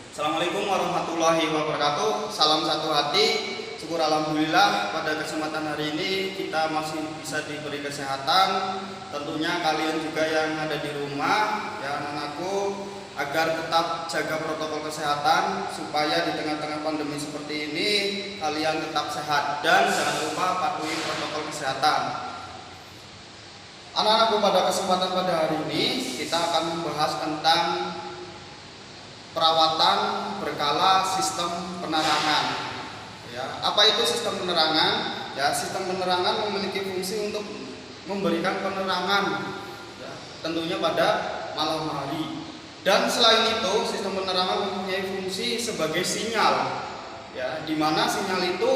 Assalamualaikum warahmatullahi wabarakatuh. Salam satu hati. Syukur alhamdulillah pada kesempatan hari ini kita masih bisa diberi kesehatan. Tentunya kalian juga yang ada di rumah, ya anak-anakku, agar tetap jaga protokol kesehatan supaya di tengah-tengah pandemi seperti ini kalian tetap sehat dan jangan lupa patuhi protokol kesehatan. Anak-anakku, pada kesempatan pada hari ini kita akan membahas tentang perawatan berkala sistem penerangan. Ya, apa itu sistem penerangan? Ya, sistem penerangan memiliki fungsi untuk memberikan penerangan, ya, tentunya pada malam hari. Dan selain itu, sistem penerangan mempunyai fungsi sebagai sinyal, ya, di mana sinyal itu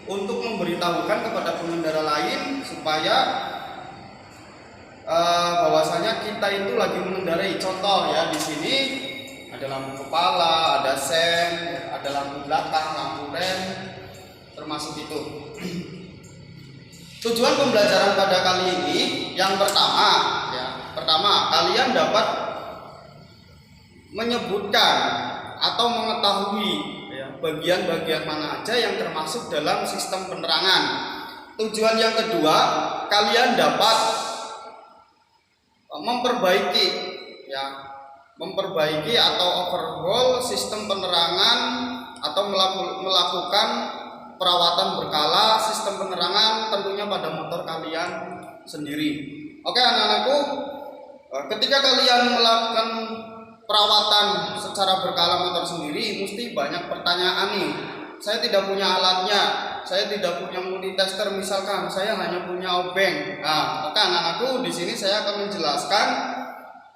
untuk memberitahukan kepada pengendara lain supaya bahwasanya kita itu lagi mengendarai. Contoh ya, di sini ada lampu kepala, ada sen, ada lampu belakang, lampu rem, termasuk itu. Tujuan pembelajaran pada kali ini yang pertama, kalian dapat menyebutkan atau mengetahui, ya, bagian-bagian mana aja yang termasuk dalam sistem penerangan. Tujuan yang kedua, kalian dapat memperbaiki atau overhaul sistem penerangan atau melakukan perawatan berkala sistem penerangan tentunya pada motor kalian sendiri. Oke anak-anakku, ketika kalian melakukan perawatan secara berkala motor sendiri, mesti banyak pertanyaan nih. Saya tidak punya alatnya, saya tidak punya multitester misalkan, saya hanya punya obeng. Nah, oke anak-anakku, di sini saya akan menjelaskan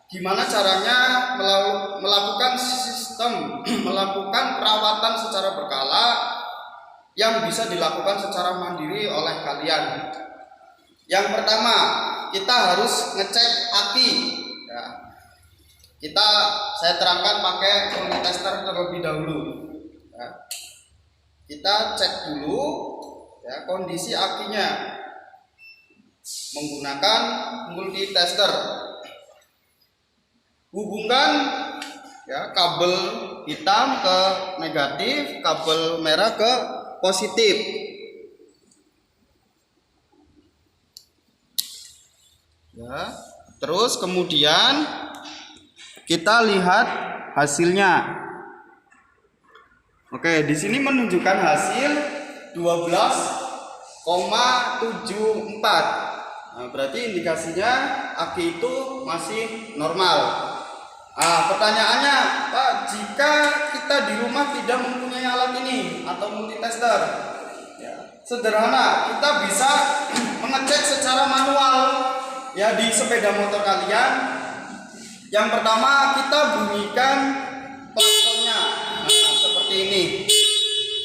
gimana caranya melakukan perawatan secara berkala yang bisa dilakukan secara mandiri oleh kalian. Yang pertama, kita harus ngecek aki. Ya. Saya terangkan pakai multitester terlebih dahulu. Ya. Kita cek dulu, ya, kondisi akinya menggunakan multitester. Hubungkan, ya, kabel hitam ke negatif, kabel merah ke positif. Ya, terus kemudian kita lihat hasilnya. Oke, di sini menunjukkan hasil 12,74. Nah, berarti indikasinya aki itu masih normal. Nah, pertanyaannya, Pak, jika kita di rumah tidak mempunyai alat ini atau multitester, ya, sederhana, kita bisa mengecek secara manual, ya, di sepeda motor kalian. Yang pertama, kita bunyikan klaksonnya, nah, seperti ini.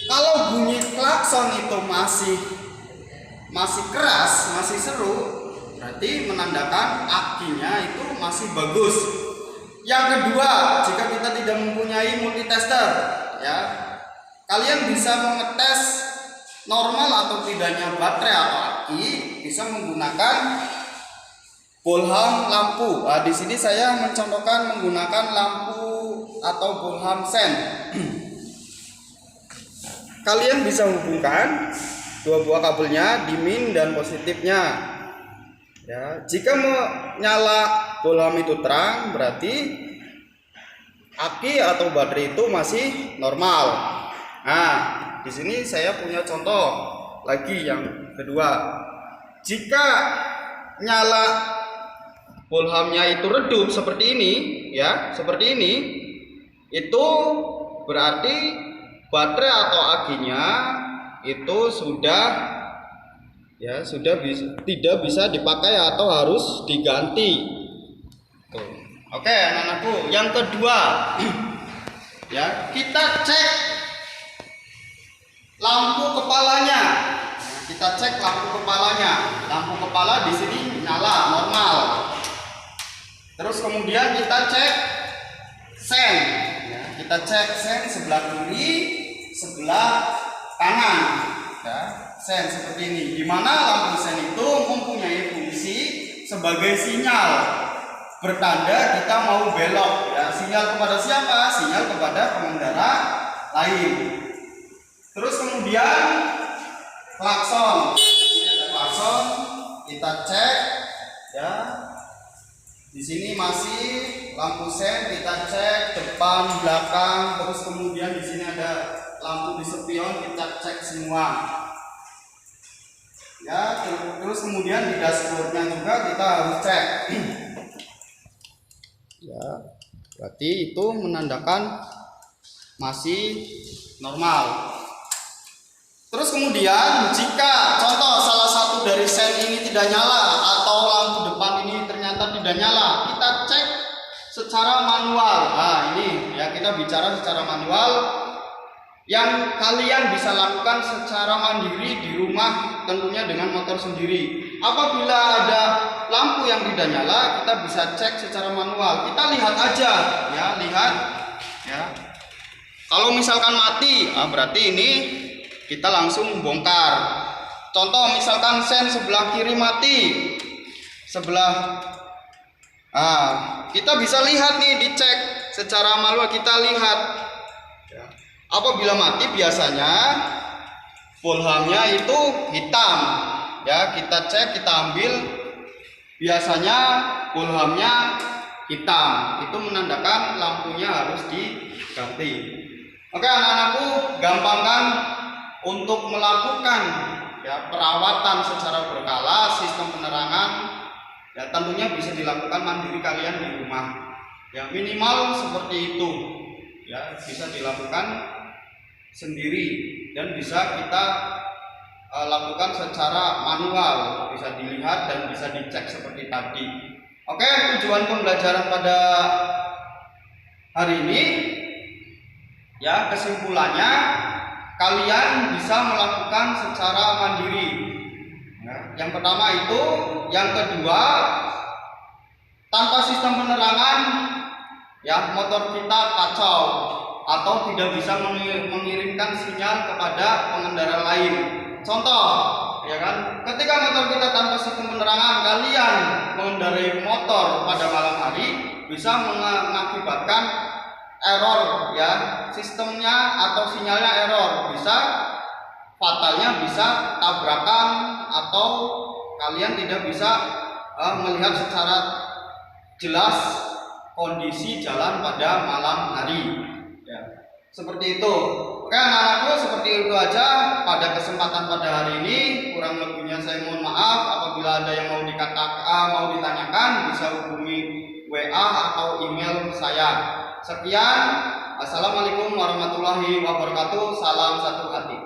Kalau bunyi klakson itu masih keras, masih seru, berarti menandakan akinya itu masih bagus. Yang kedua, jika kita tidak mempunyai multitester, ya, kalian bisa mengetes normal atau tidaknya baterai atau aki bisa menggunakan bolham lampu. Nah, di sini saya mencontohkan menggunakan lampu atau bolham sen. Kalian bisa hubungkan dua buah kabelnya di min dan positifnya. Ya, jika menyala bolham itu terang, berarti aki atau baterai itu masih normal. Nah, di sini saya punya contoh lagi yang kedua. Jika nyala bolhamnya itu redup seperti ini, ya, seperti ini, itu berarti baterai atau akinya itu tidak bisa dipakai atau harus diganti. Tuh. Oke, anak-anakku, yang kedua, ya, kita cek lampu kepalanya. Nah, kita cek lampu kepalanya. Lampu kepala di sini nyala normal. Terus kemudian kita cek sen. Ya, kita cek sen sebelah kiri, sebelah kanan. Ya, sen seperti ini. Di mana lampu sen itu mempunyai fungsi sebagai sinyal. bertanda kita mau belok ya. Sinyal kepada siapa? Sinyal kepada pengendara lain. Terus kemudian klakson. Ini ada klakson, kita cek ya. Di sini masih lampu sen, kita cek depan, belakang, terus kemudian di sini ada lampu di spion, kita cek semua. Ya, terus kemudian di dashboardnya juga kita harus cek. Ya, berarti itu menandakan masih normal. Terus kemudian jika contoh salah satu dari sen ini tidak nyala atau lampu depan ini ternyata tidak nyala, kita cek secara manual. Nah, ini ya kita bicara secara manual yang kalian bisa lakukan secara mandiri di rumah, tentunya dengan motor sendiri. Apabila ada lampu yang tidak nyala, kita bisa cek secara manual. Kita lihat aja ya, lihat ya. Kalau misalkan mati, berarti ini kita langsung bongkar. Contoh misalkan sen sebelah kiri mati, kita bisa lihat nih, dicek secara manual, kita lihat. Apabila mati biasanya volhamnya itu hitam. Ya, kita cek, kita ambil, biasanya volhamnya hitam. Itu menandakan lampunya harus diganti. Oke anak-anakku, gampangkan untuk melakukan ya perawatan secara berkala sistem penerangan ya, tentunya bisa dilakukan mandiri kalian di rumah ya, minimal seperti itu ya, bisa dilakukan sendiri dan bisa kita lakukan secara manual, bisa dilihat dan bisa dicek seperti tadi. Oke, tujuan pembelajaran pada hari ini ya, kesimpulannya kalian bisa melakukan secara mandiri ya, yang pertama itu. Yang kedua, tanpa sistem penerangan ya motor kita kacau atau tidak bisa mengirimkan sinyal kepada pengendara lain. Contoh ya kan, ketika motor kita tanpa sistem penerangan, kalian mengendarai motor pada malam hari bisa mengakibatkan error ya, sistemnya atau sinyalnya error, bisa fatalnya bisa tabrakan atau kalian tidak bisa melihat secara jelas kondisi jalan pada malam hari ya, seperti itu. Oke anak-anakku, seperti itu aja pada kesempatan pada hari ini. Kurang lebihnya saya mohon maaf. Apabila ada yang mau ditanyakan, bisa hubungi WA atau email saya. Sekian, assalamualaikum warahmatullahi wabarakatuh. Salam satu hati.